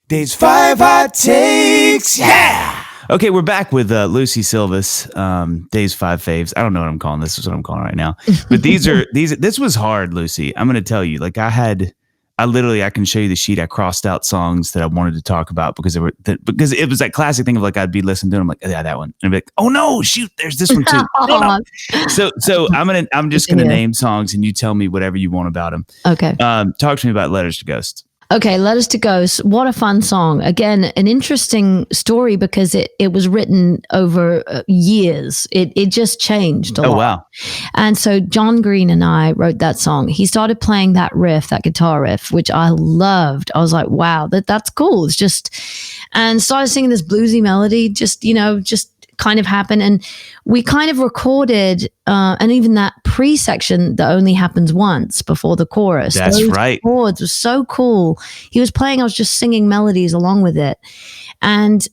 Days 5 hot takes. Yeah. Okay, we're back with Lucie Silvas. Days 5 faves. I don't know what I'm calling this. Is what I'm calling right now. But this was hard, Lucie. I'm going to tell you. Like I can show you the sheet. I crossed out songs that I wanted to talk about because it was that classic thing of like I'd be listening to them, I'm like, yeah, that one, and I'd be like, oh no, shoot, there's this one too. No. So I'm just gonna name songs and you tell me whatever you want about them. Okay. Talk to me about Letters to Ghosts. Okay, Letters to Ghosts. What a fun song. Again, an interesting story because it was written over years. It just changed a lot. Oh, wow. And so John Green and I wrote that song. He started playing that guitar riff, which I loved. I was like, wow, that's cool. It's just, and started singing this bluesy melody, just kind of happened. And we kind of recorded, and even that pre-section that only happens once before the chorus. That's right. Chords was so cool. He was playing, I was just singing melodies along with it. And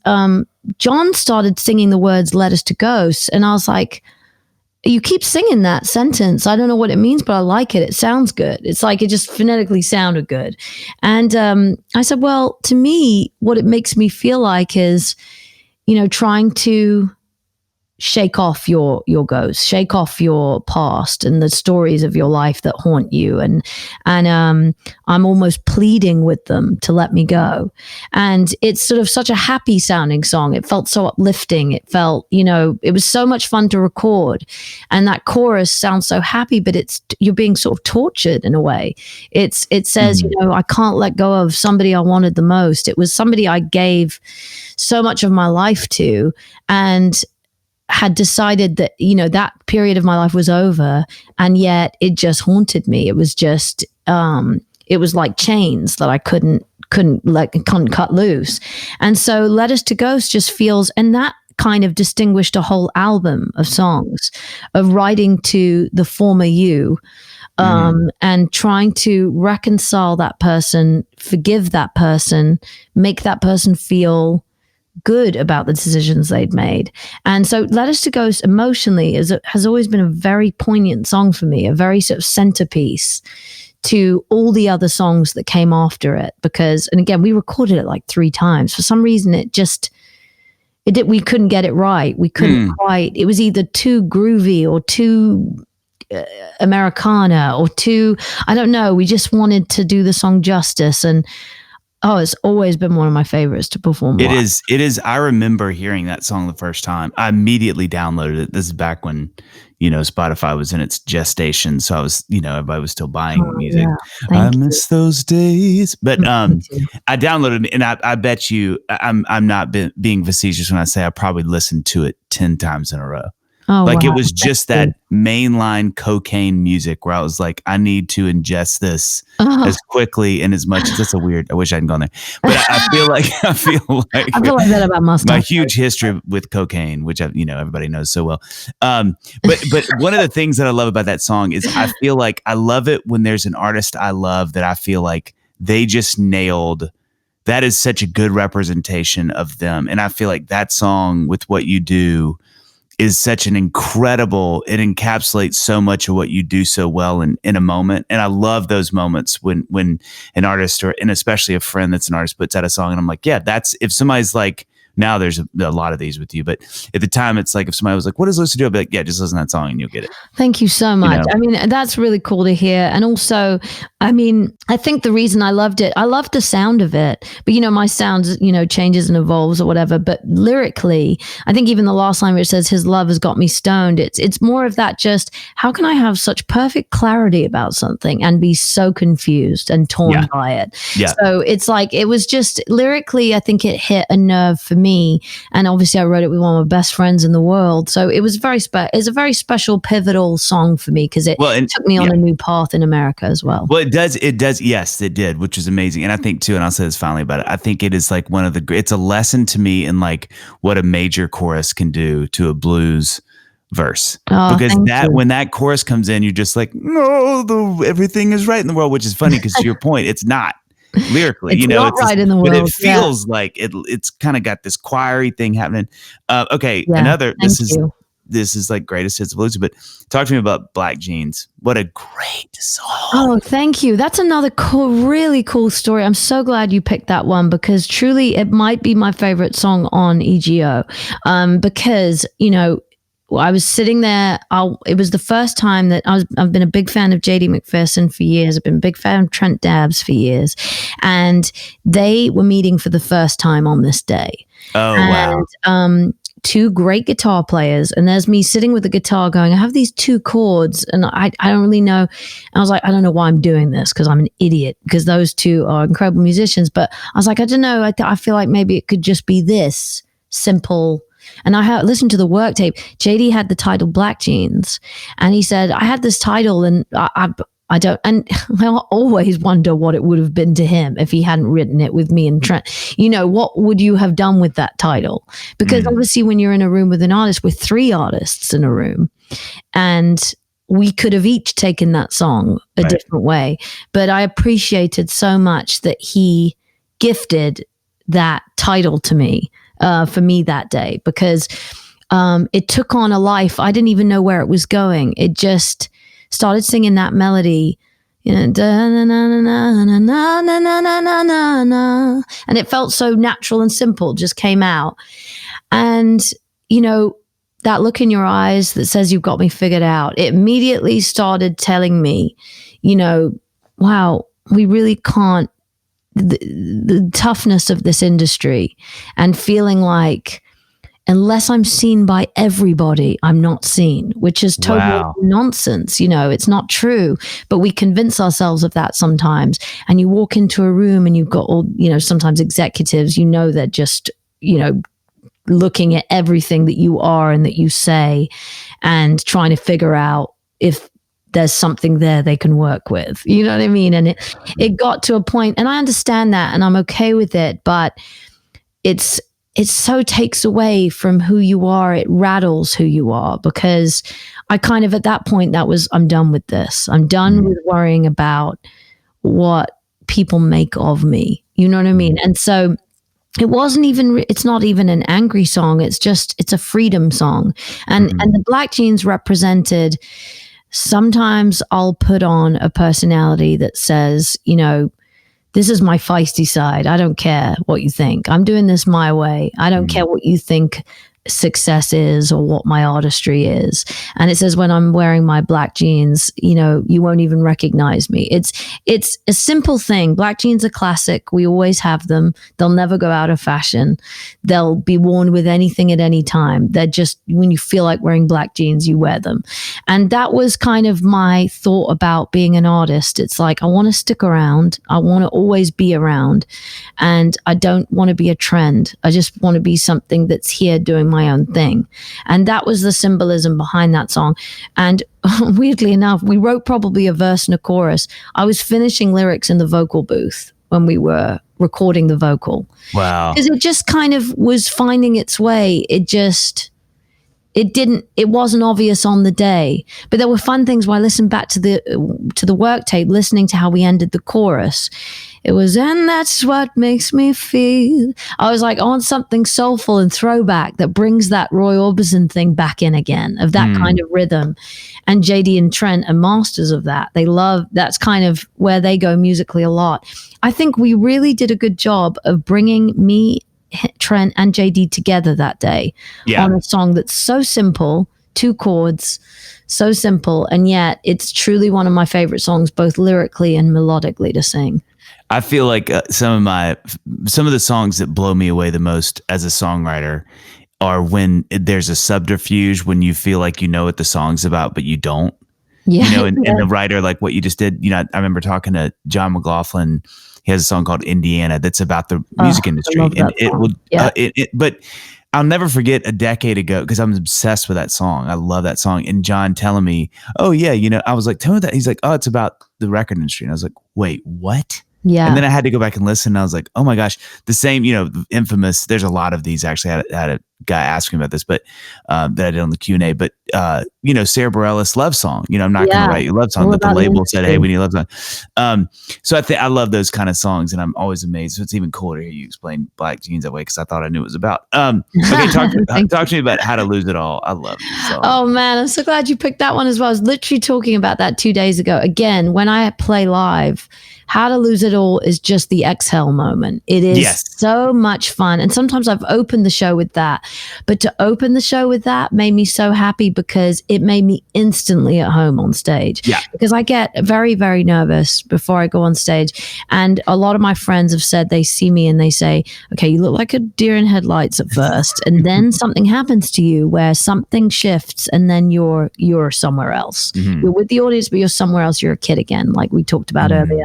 John started singing the words Letters to Ghosts. And I was like, you keep singing that sentence. I don't know what it means, but I like it. It sounds good. It's like it just phonetically sounded good. And I said, well, to me, what it makes me feel like is, trying to shake off your ghosts, shake off your past and the stories of your life that haunt you. And I'm almost pleading with them to let me go. And it's sort of such a happy sounding song. It felt so uplifting. It felt, it was so much fun to record. And that chorus sounds so happy, but you're being sort of tortured in a way. It says, I can't let go of somebody I wanted the most. It was somebody I gave so much of my life to, and had decided that, that period of my life was over, and yet it just haunted me. It was just, it was like chains that I couldn't cut loose. And so Letters to Ghosts just feels, and that kind of distinguished a whole album of songs of writing to the former you, and trying to reconcile that person, forgive that person, make that person feel good about the decisions they'd made. And so Letters to Ghosts emotionally has always been a very poignant song for me, a very sort of centerpiece to all the other songs that came after it. Because, and again, we recorded it like 3 times. For some reason, we couldn't get it right. We couldn't quite, it was either too groovy or too Americana or too, I don't know. We just wanted to do the song justice. And it's always been one of my favorites to perform live. It is. I remember hearing that song the first time. I immediately downloaded it. This is back when, Spotify was in its gestation. So I was, everybody was still buying music. Yeah. I miss those days. But I downloaded it, and I bet you, I'm not being facetious when I say I probably listened to it 10 times in a row. Oh, like, wow. It was just that mainline cocaine music where I was like, I need to ingest this as quickly and as much. That's I wish I hadn't gone there. But I feel like I feel like that about my huge history with cocaine, which everybody knows so well. But one of the things that I love about that song is I feel like I love it when there's an artist I love that I feel like they just nailed. That is such a good representation of them. And I feel like that song with What You Do is such an incredible, it encapsulates so much of what you do so well in a moment. And I love those moments when an artist and especially a friend that's an artist puts out a song and I'm like, yeah, that's, if somebody's like, now there's a lot of these with you, but at the time it's like, if somebody was like, what does Lucie do? I'd be like, yeah, just listen to that song and you'll get it. Thank you so much. I mean, that's really cool to hear. And also, I mean, I think the reason I loved it, I loved the sound of it, but my sound, changes and evolves or whatever. But lyrically, I think even the last line where it says his love has got me stoned, it's more of that, just how can I have such perfect clarity about something and be so confused and torn by it? Yeah. So it's like, it was just lyrically, I think it hit a nerve for me. And obviously I wrote it with one of my best friends in the world. So it was it's a very special, pivotal song for me because it took me on a new path in America as well. Well, it does. Yes, it did, which is amazing. And I think too, and I'll say this finally about it, I think it is like it's a lesson to me in like what a major chorus can do to a blues verse. Because when that chorus comes in, you're just like, no, everything is right in the world, which is funny because to your point, it's not. Lyrically, it's not right in the world, but it feels like it's kind of got this choiry thing happening. Okay, another. This is this is like greatest hits of Lucie, but talk to me about Black Jeans. What a great song. Oh, thank you. That's another really cool story. I'm so glad you picked that one because truly it might be my favorite song on E.G.O. Because, you know, I was sitting there. It was the first time that I've been a big fan of JD McPherson for years. I've been a big fan of Trent Dabbs for years. And they were meeting for the first time on this day. Oh, and, wow. Two great guitar players, and there's me sitting with the guitar going, I have these two chords and I don't really know. And I was like, I don't know why I'm doing this because I'm an idiot, because those two are incredible musicians. But I was like, I don't know. I feel like maybe it could just be this simple. And I listened to the work tape. JD had the title Black Jeans, and he said, I had this title and I don't, and I always wonder what it would have been to him if he hadn't written it with me and Trent. You know, what would you have done with that title? Because obviously when you're in a room with an artist, with three artists in a room, and we could have each taken that song a different way. But I appreciated so much that he gifted that title to me, for me that day, because it took on a life. I didn't even know where it was going. It just started singing that melody, you know, and it felt so natural and simple, just came out. And, you know, that look in your eyes that says you've got me figured out, it immediately started telling me, you know, wow, we really can't, the toughness of this industry, and feeling like, unless I'm seen by everybody, I'm not seen, which is total nonsense. You know, it's not true, but we convince ourselves of that sometimes. And you walk into a room and you've got all, you know, sometimes executives, you know, they're just, you know, looking at everything that you are and that you say and trying to figure out if there's something there they can work with. You know what I mean? And it got to a point, and I understand that and I'm okay with it, but it so takes away from who you are. It rattles who you are, because I kind of, at that point, I'm done with this. I'm done with worrying about what people make of me. You know what I mean? And so it's not even an angry song. It's a freedom song. And the Black Jeans represented, sometimes I'll put on a personality that says, you know, this is my feisty side. I don't care what you think. I'm doing this my way. I don't care what you think success is or what my artistry is. And it says, when I'm wearing my black jeans, you know, you won't even recognize me. It's a simple thing. Black jeans are classic. We always have them. They'll never go out of fashion. They'll be worn with anything at any time. They're just, when you feel like wearing black jeans, you wear them. And that was kind of my thought about being an artist. It's like, I want to stick around. I want to always be around. And I don't want to be a trend. I just want to be something that's here doing my own thing. And that was the symbolism behind that song. And weirdly enough, we wrote probably a verse and a chorus. I was finishing lyrics in the vocal booth when we were recording the vocal. Wow. Because it just kind of was finding its way. It wasn't obvious on the day, but there were fun things when I listened back to the work tape, listening to how we ended the chorus. It was, and that's what makes me feel. I was like, I want something soulful and throwback that brings that Roy Orbison thing back in again, of that kind of rhythm. And JD and Trent are masters of that. That's kind of where they go musically a lot. I think we really did a good job of bringing me, Trent, and JD together that day on a song that's so simple, 2 chords, so simple, and yet it's truly one of my favorite songs, both lyrically and melodically, to sing. I feel like some of the songs that blow me away the most as a songwriter are when there's a subterfuge, when you feel like you know what the song's about, but you don't. Yeah. You know, and the writer, like what you just did, you know, I remember talking to John McLaughlin. He has a song called Indiana that's about the music industry. And it will, but I'll never forget a decade ago, because I'm obsessed with that song. I love that song. And John telling me, oh yeah, you know, I was like, tell me that. He's like, oh, it's about the record industry. And I was like, wait, what? Yeah. And then I had to go back and listen. And I was like, oh my gosh, the same, you know, infamous, there's a lot of these actually. I had a guy asked me about this, but that I did on the Q&A. But Sarah Bareilles' love song. I'm not going to write you a love song, but the label said, "Hey, we need a love song." So I love those kind of songs, and I'm always amazed. So it's even cooler to hear you explain Black Jeans that way, because I thought I knew what it was about. Okay, talk to me about How to Lose It All. I love this song. Oh man, I'm so glad you picked that one as well. I was literally talking about that 2 days ago. Again, when I play live, How to Lose It All is just the exhale moment. It is so much fun. And sometimes I've opened the show with that. But to open the show with that made me so happy, because it made me instantly at home on stage. Yeah. Because I get very, very nervous before I go on stage. And a lot of my friends have said they see me and they say, okay, you look like a deer in headlights at first. And then something happens to you where something shifts, and then you're somewhere else. Mm-hmm. You're with the audience, but you're somewhere else. You're a kid again, like we talked about earlier.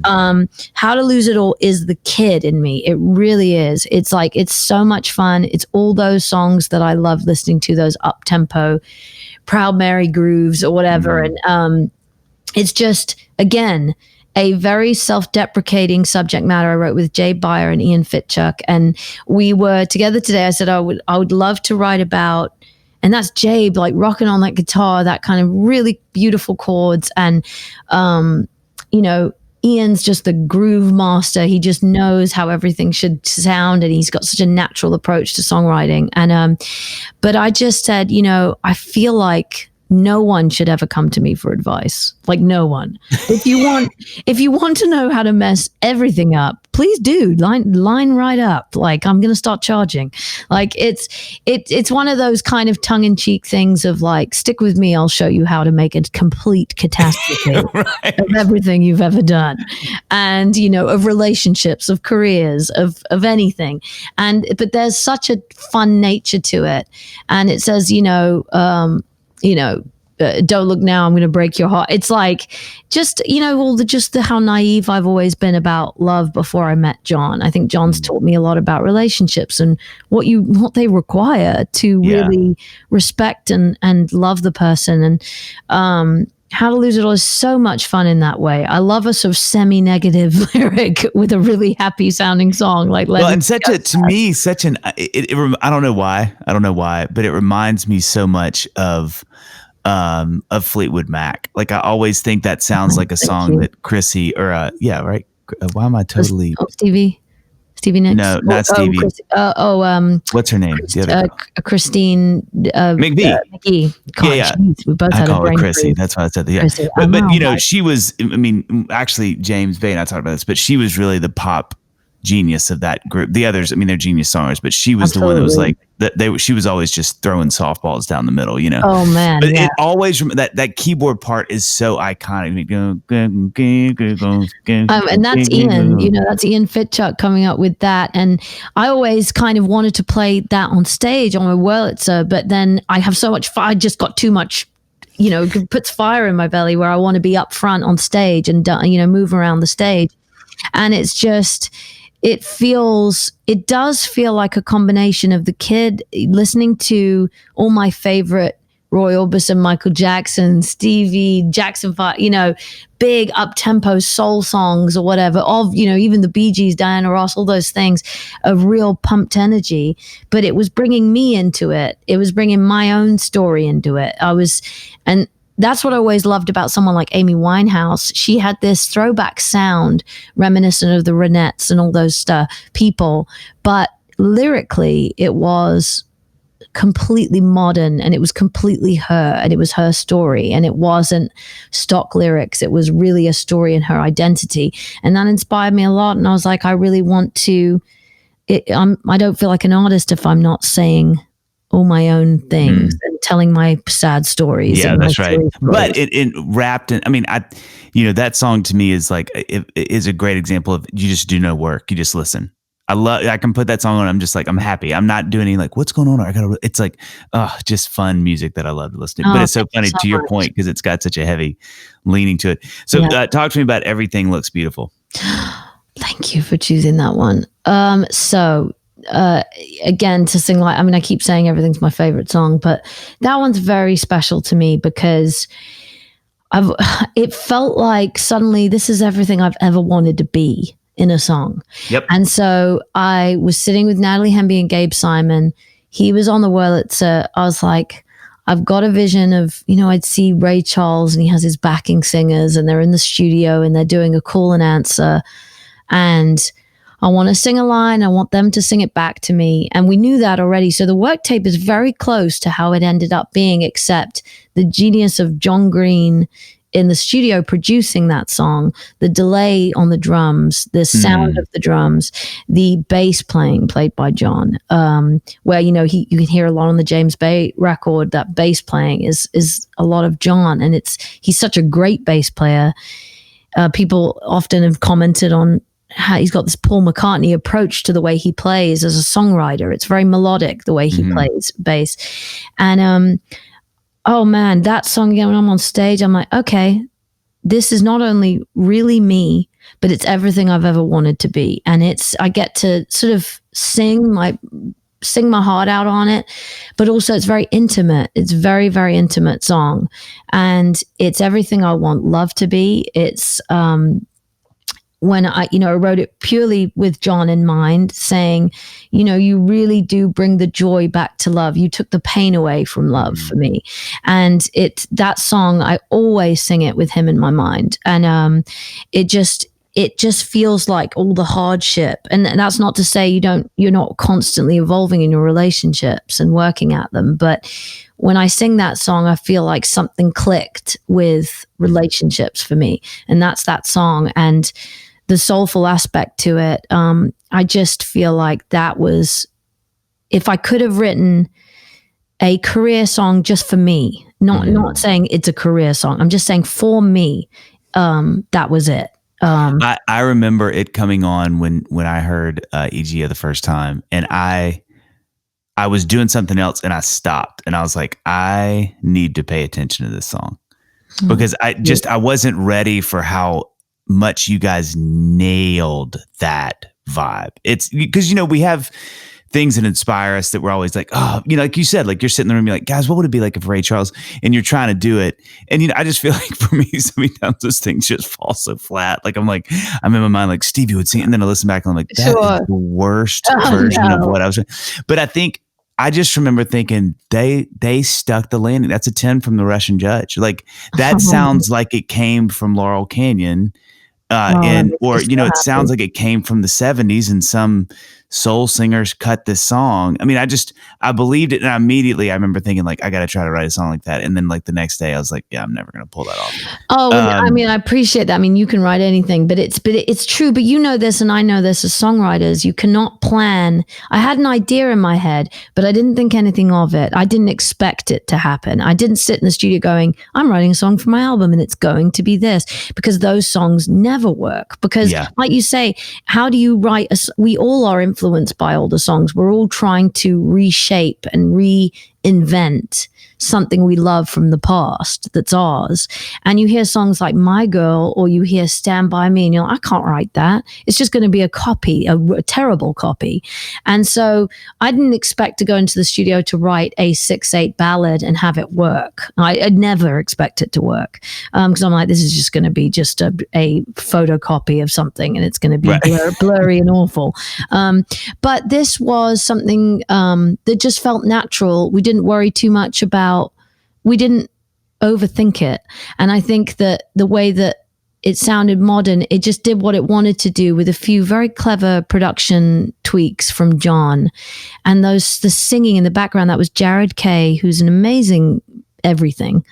How to Lose It All is the kid in me. It really is. It's like, it's so much fun. It's all those songs that I love listening to, those up tempo, Proud Mary grooves or whatever. And it's just, again, a very self-deprecating subject matter I wrote with Jay Beyer and Ian Fitchuk. And we were together today. I said, I would love to write about, and that's Jabe, like rocking on that guitar, that kind of really beautiful chords. And, Ian's just the groove master. He just knows how everything should sound, and he's got such a natural approach to songwriting. And but I just said, I feel like no one should ever come to me for advice. Like, no one. If you want to know how to mess everything up, please do. Line right up. Like, I'm gonna start charging. Like, it's one of those kind of tongue-in-cheek things of like, stick with me, I'll show you how to make a complete catastrophe right. of everything you've ever done. And of relationships, of careers, of anything. But there's such a fun nature to it. And it says, don't look now, I'm going to break your heart. It's like, just, how naive I've always been about love before I met John. I think John's taught me a lot about relationships and what they require to really respect and love the person. And, How to Lose It All is so much fun in that way. I love a sort of semi-negative lyric with a really happy sounding song. Like, and I don't know why, but it reminds me so much of Fleetwood Mac. Like, I always think that sounds like a song that Chrissy right. Why am I totally Stevie Nicks? No, not Stevie. What's her name? The other girl. Christine McVie. McGee. God, yeah. Geez, we both I had call a brain her Chrissy. freeze. That's why I said that. Yeah. But she was. I mean, actually, James Bay and I talked about this, but she was really the pop genius of that group. The others, I mean, they're genius songwriters, but she was the one that was like that. She was always just throwing softballs down the middle, Oh man! But it always that keyboard part is so iconic. And that's Ian. That's Ian Fitchuk coming up with that. And I always kind of wanted to play that on stage on my Wurlitzer, but then I have so much fire. I just got too much. It puts fire in my belly where I want to be up front on stage and move around the stage, and it's just. It does feel like a combination of the kid listening to all my favorite Roy Orbison, Michael Jackson, Stevie, Jackson 5, big up-tempo soul songs or whatever, of, even the Bee Gees, Diana Ross, all those things of real pumped energy. But it was bringing me into it. It was bringing my own story into it. And that's what I always loved about someone like Amy Winehouse. She had this throwback sound reminiscent of the Ronettes and all those people. But lyrically, it was completely modern, and it was completely her, and it was her story, and it wasn't stock lyrics. It was really a story in her identity. And that inspired me a lot. And I was like, I really want to, I don't feel like an artist if I'm not saying all my own things and telling my sad stories. Yeah, that's right. But it wrapped in, I mean, that song to me is like, it is a great example of, you just do no work. You just listen. I can put that song on. I'm just like, I'm happy. I'm not doing any like, what's going on? It's like, just fun music that I love to listen to. But it's so funny to your point, because it's got such a heavy leaning to it. So talk to me about Everything Looks Beautiful. Thank you for choosing that one. Again, to sing like, I keep saying Everything's my favorite song, but that one's very special to me because it felt like suddenly this is everything I've ever wanted to be in a song. Yep. And so I was sitting with Natalie Hemby and Gabe Simon. he was on the Wurlitzer, I was like, I've got a vision of, I'd see Ray Charles and he has his backing singers and they're in the studio and they're doing a call and answer. And I want to sing a line. I want them to sing it back to me. And we knew that already. So the work tape is very close to how it ended up being, except the genius of John Green in the studio producing that song, the delay on the drums, the sound of the drums, the bass playing played by John, where, you can hear a lot on the James Bay record, that bass playing is a lot of John. And he's such a great bass player. People often have commented on how he's got this Paul McCartney approach to the way he plays as a songwriter. It's very melodic, the way he plays bass. And, oh man, that song again, when I'm on stage, I'm like, okay, this is not only really me, but it's everything I've ever wanted to be. And I get to sort of sing my heart out on it, but also it's very intimate. It's very, very intimate song. And it's everything I want love to be. It's, when I wrote it purely with John in mind, saying, you really do bring the joy back to love. You took the pain away from love for me. And that song, I always sing it with him in my mind. And it just feels like all the hardship. And that's not to say you're not constantly evolving in your relationships and working at them. But when I sing that song, I feel like something clicked with relationships for me. And that's that song. And the soulful aspect to it, I just feel like that was, if I could have written a career song just for me, not saying it's a career song, I'm just saying for me, that was it. I remember it coming on when I heard E.G.O the first time, and I was doing something else and I stopped and I was like, I need to pay attention to this song, because I wasn't ready for how much you guys nailed that vibe. It's because, we have things that inspire us that we're always like, oh, like you said, like you're sitting in the room, you're like, guys, what would it be like if Ray Charles, and you're trying to do it. And, I just feel like for me, so many times those things just fall so flat. Like, I'm in my mind, like Stevie would sing, and then I listen back and I'm like, that is the worst version of what I was doing. But I just remember thinking they stuck the landing. That's a 10 from the Russian Judge. Like that sounds like it came from Laurel Canyon. It sounds like it came from the 70s and some soul singers cut this song. I mean, I believed it. And I remember thinking like, I got to try to write a song like that. And then like the next day I was like, yeah, I'm never going to pull that off. Oh, I appreciate that. I mean, you can write anything, but it's true. But you know this, and I know this as songwriters, you cannot plan. I had an idea in my head, but I didn't think anything of it. I didn't expect it to happen. I didn't sit in the studio going, I'm writing a song for my album and it's going to be this, because those songs never work. Because like you say, how do you write we all are influenced by older songs. We're all trying to reshape and reinvent something we love from the past that's ours. And you hear songs like My Girl, or you hear Stand By Me, and you're like, I can't write that. It's just going to be a copy, a terrible copy. And so I didn't expect to go into the studio to write a 6/8 ballad and have it work. I'd never expect it to work, because I'm like, this is just going to be just a photocopy of something, and it's going to be blurry and awful. But this was something that just felt natural. We didn't worry too much about, we didn't overthink it. And I think that the way that it sounded modern, it just did what it wanted to do, with a few very clever production tweaks from John. And the singing in the background, that was Jared Kay, who's an amazing everything,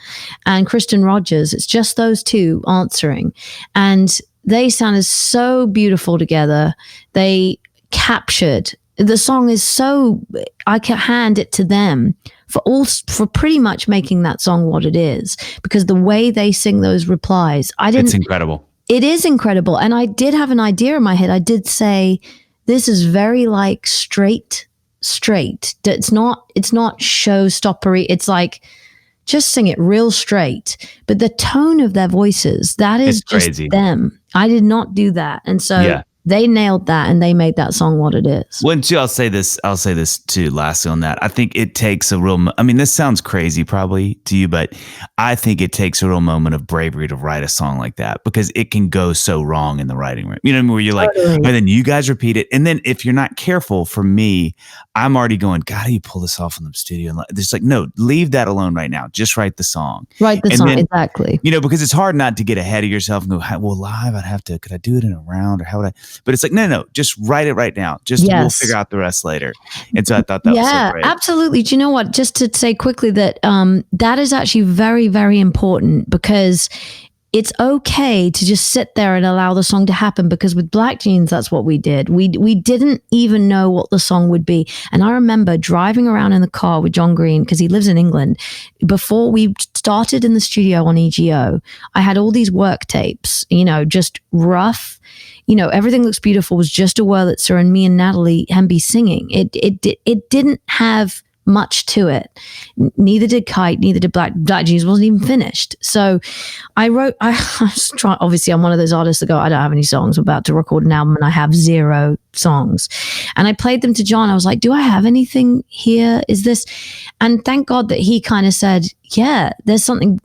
and Kristen Rogers. It's just those two answering. And they sounded so beautiful together. They captured, the song is so, I can hand it to them for pretty much making that song what it is, because the way they sing those replies, it's incredible. It is incredible. And I did have an idea in my head. I did say, this is very like straight. It's not showstoppery. It's like, just sing it real straight. But the tone of their voices, that is just crazy. Them. I did not do that. And so They nailed that, and they made that song what it is. Well, too, I'll say this too, lastly on that. I think it takes a real, I mean, this sounds crazy probably to you, but I think it takes a real moment of bravery to write a song like that, because it can go so wrong in the writing room. You know what I mean? Where you're like, and then you guys repeat it. And then if you're not careful, for me, I'm already going, God, how do you pull this off in the studio? And it's like, no, leave that alone right now. Just write the song. Write the song, exactly. You know, because it's hard not to get ahead of yourself and go, well, live, could I do it in a round, or how would I? But it's like, no, just write it right now. We'll figure out the rest later. And so I thought that was so great. Absolutely. Do you know what? Just to say quickly that that is actually very, very important, because it's okay to just sit there and allow the song to happen, because with Black Jeans, that's what we did. We didn't even know what the song would be. And I remember driving around in the car with John Green, because he lives in England. Before we started in the studio on E.G.O, I had all these work tapes, just rough. Everything Looks Beautiful was just a Wurlitzer and me and Natalie Hemby singing. It didn't have much to it. Neither did Kite, neither did Black Jeans. Wasn't even finished. So I was trying, obviously I'm one of those artists that go, I don't have any songs. I'm about to record an album and I have 0 songs. And I played them to John. I was like, do I have anything here? Is this? And thank God that he kind of said, yeah, there's something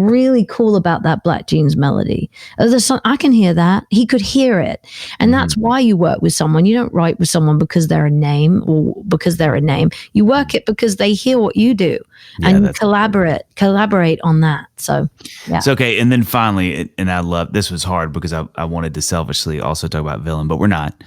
really cool about that Black Jeans melody. I can hear that. He could hear it. And that's why you work with someone. You don't write with someone because they're a name or because they're a name. You work it because they hear what you do, and you collaborate on that. So, yeah. It's okay. And then finally, and I love, this was hard because I wanted to selfishly also talk about Villain, but we're not.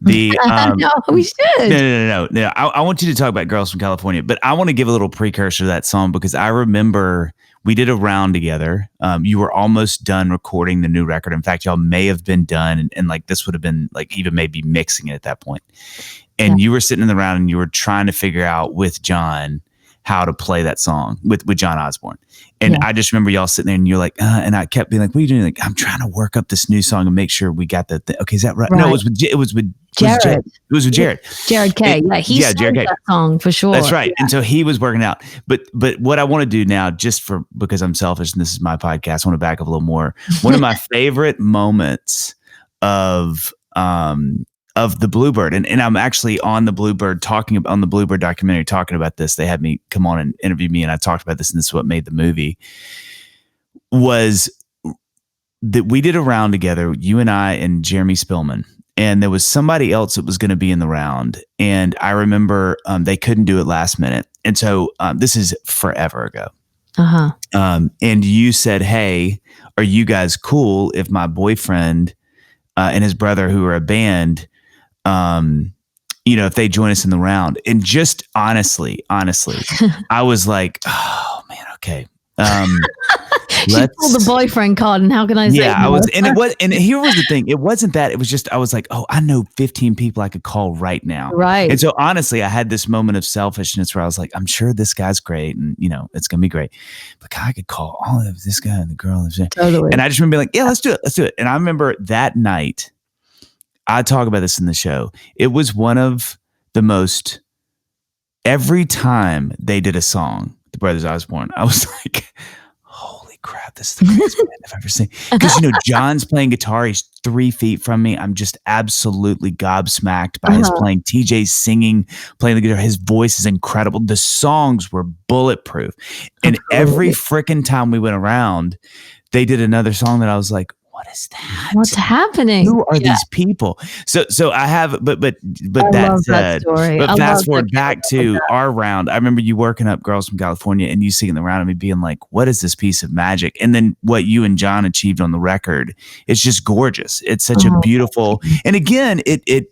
No, we should. No. I want you to talk about Girls from California, but I want to give a little precursor to that song, because I remember we did a round together. You were almost done recording the new record. In fact, y'all may have been done, and like this would have been like even maybe mixing it at that point. And you were sitting in the round and you were trying to figure out with John how to play that song with John Osborne. And I just remember y'all sitting there and you're like, and I kept being like, what are you doing? Like, I'm trying to work up this new song and make sure we got the thing. Okay, is that right? No, it was with Jared. It was with Jared. Jared K. He sang that song for sure. That's right. Yeah. And so he was working out. But what I want to do now, because I'm selfish and this is my podcast, I want to back up a little more. One of my favorite moments of the Bluebird, and I'm actually on the Bluebird on the Bluebird documentary talking about this. They had me come on and interview me, and I talked about this, and this is what made the movie. Was that we did a round together, you and I and Jeremy Spillman, and there was somebody else that was going to be in the round, and I remember they couldn't do it last minute, and so this is forever ago. And you said, "Hey, are you guys cool if my boyfriend and his brother, who are a band, if they join us in the round?" And just honestly, I was like, oh man, okay. She pulled the boyfriend card, and how can I say? Yeah, I was, and here was the thing. It wasn't that. It was just I was like, oh, I know 15 people I could call right now. Right. And so honestly, I had this moment of selfishness where I was like, I'm sure this guy's great, and it's gonna be great. But God, I could call all of this guy and the girl. Totally. And I just remember being like, yeah, let's do it. And I remember that night. I talk about this in the show. It was one of the most. Every time they did a song, the Brothers Osborne, I was like, holy crap, this is the greatest band I've ever seen. Because, John's playing guitar. He's 3 feet from me. I'm just absolutely gobsmacked by his playing. TJ's singing, playing the guitar. His voice is incredible. The songs were bulletproof. And every freaking time we went around, they did another song that I was like, what is that? What's happening? Who are these people? So I have, but that said, but fast forward back to our round. I remember you working up Girls from California and you singing the round and me being like, what is this piece of magic? And then what you and John achieved on the record, it's just gorgeous. It's such a beautiful, and again, it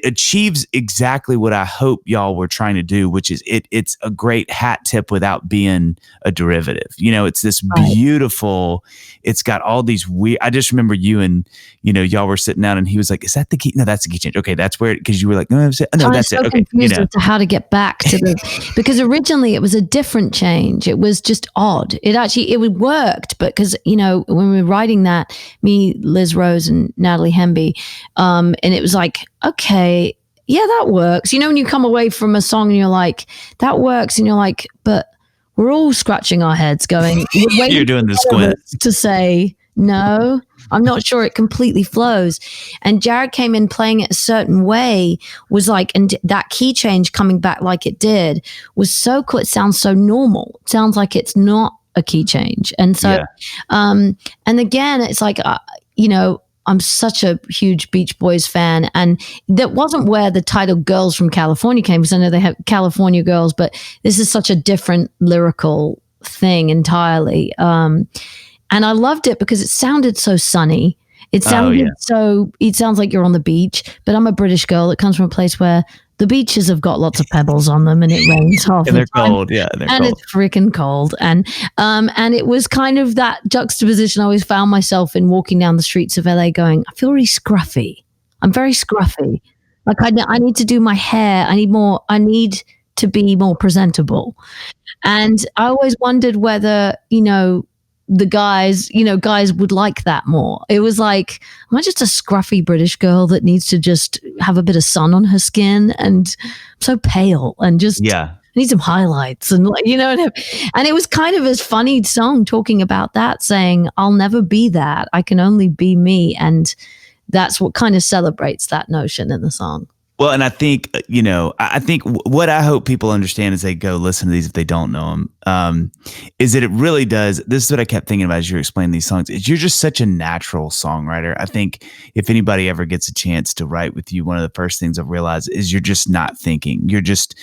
achieves exactly what I hope y'all were trying to do, which is it's a great hat tip without being a derivative. It's this beautiful, it's got all these weird, I just remember you and, y'all were sitting down and he was like, is that the key? No, that's the key change. Okay. That's where, because you were like, no, that's it. Okay. Confused as to how to get back to because originally it was a different change. It was just odd. It worked, but because, when we were writing that, me, Liz Rose and Natalie Hemby, and it was like, okay, yeah, that works. When you come away from a song and you're like, that works. And you're like, but we're all scratching our heads going, you're doing the squint to say, no, I'm not sure it completely flows. And Jared came in playing it a certain way, was like, and that key change coming back like it did was so cool. It sounds so normal. It sounds like it's not a key change. And so, and again, it's like, you know, I'm such a huge Beach Boys fan, and that wasn't where the title Girls from California came, because I know they have California Girls, but this is such a different lyrical thing entirely. And I loved it because it sounded so sunny. It sounded it sounds like you're on the beach, but I'm a British girl that comes from a place where the beaches have got lots of pebbles on them and it rains half and the time. Cold. Yeah, they're and cold. It's freaking cold. And it was kind of that juxtaposition I always found myself in, walking down the streets of LA going, I feel really scruffy. I'm very scruffy. Like I need to do my hair. I need to be more presentable. And I always wondered whether, you know, the guys would like that more. It was like, am I just a scruffy British girl that needs to just have a bit of sun on her skin, and I'm so pale and just need some highlights, and like, you know, and it was kind of a funny song talking about that, saying I'll never be that, I can only be me. And that's what kind of celebrates that notion in the song. Well, and I think, you know, I think what I hope people understand as they go listen to these, if they don't know them, is that it really does. This is what I kept thinking about as you're explaining these songs. Is you're just such a natural songwriter. I think if anybody ever gets a chance to write with you, one of the first things I've realized is you're just not thinking. You're just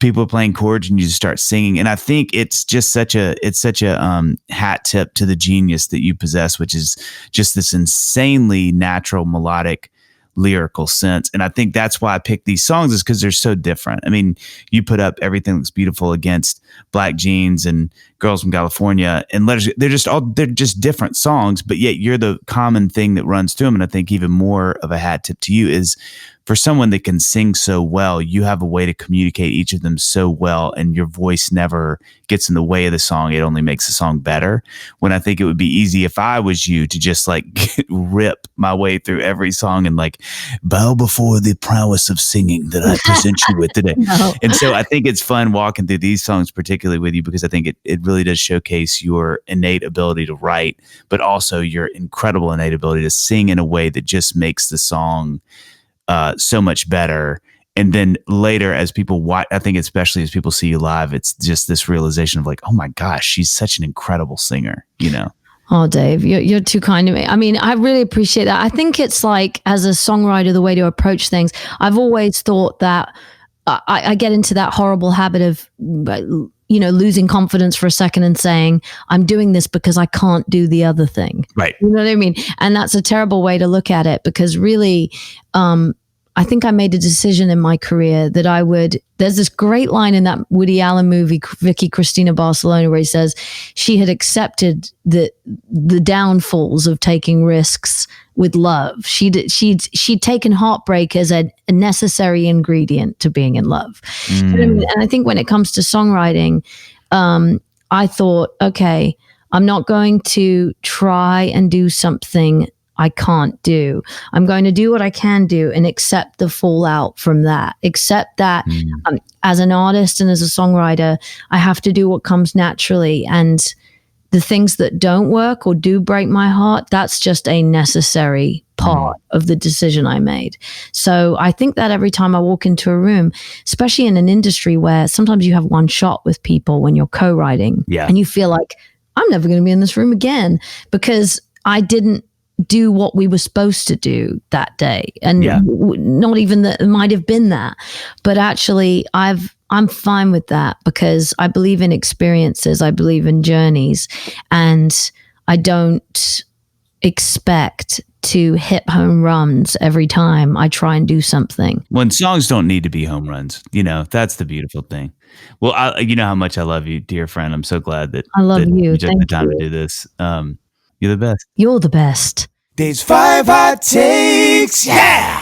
people playing chords and you just start singing. And I think it's just such a hat tip to the genius that you possess, which is just this insanely natural melodic lyrical sense. And I think that's why I picked these songs, is because they're so different. I mean, you put up Everything Looks Beautiful against Black Jeans and Girls from California and Letters. They're just different songs, but yet you're the common thing that runs through them. And I think even more of a hat tip to you is, for someone that can sing so well, you have a way to communicate each of them so well, and your voice never gets in the way of the song. It only makes the song better. When I think it would be easy, if I was you, to just like rip my way through every song and like bow before the prowess of singing that I present you with today. No. And so I think it's fun walking through these songs, particularly with you, because I think it really does showcase your innate ability to write, but also your incredible innate ability to sing in a way that just makes the song so much better. And then later, as people watch, I think especially as people see you live, it's just this realization of like, oh my gosh, she's such an incredible singer, you know? Oh, Dave, you're too kind to me. I mean, I really appreciate that. I think it's like, as a songwriter, the way to approach things. I've always thought that I get into that horrible habit of, you know, losing confidence for a second and saying, I'm doing this because I can't do the other thing. Right. You know what I mean? And that's a terrible way to look at it, because really, I think I made a decision in my career that I would, there's this great line in that Woody Allen movie, Vicky Cristina Barcelona, where he says she had accepted the downfalls of taking risks with love. She'd taken heartbreak as a necessary ingredient to being in love. And I think when it comes to songwriting, I thought, okay, I'm not going to try and do something I can't do. I'm going to do what I can do and accept the fallout from that. Accept that as an artist and as a songwriter, I have to do what comes naturally. And the things that don't work or do break my heart, that's just a necessary part of the decision I made. So I think that every time I walk into a room, especially in an industry where sometimes you have one shot with people when you're co-writing, and you feel like, I'm never going to be in this room again because I didn't do what we were supposed to do that day. And not even that, it might have been that, but actually I'm fine with that, because I believe in experiences. I believe in journeys, and I don't expect to hit home runs every time I try and do something. When songs don't need to be home runs, you know, that's the beautiful thing. Well, you know how much I love you, dear friend. I'm so glad that I love you. took the time to do this. You're the best. You're the best. Dave's 5 Hot Takes. Yeah.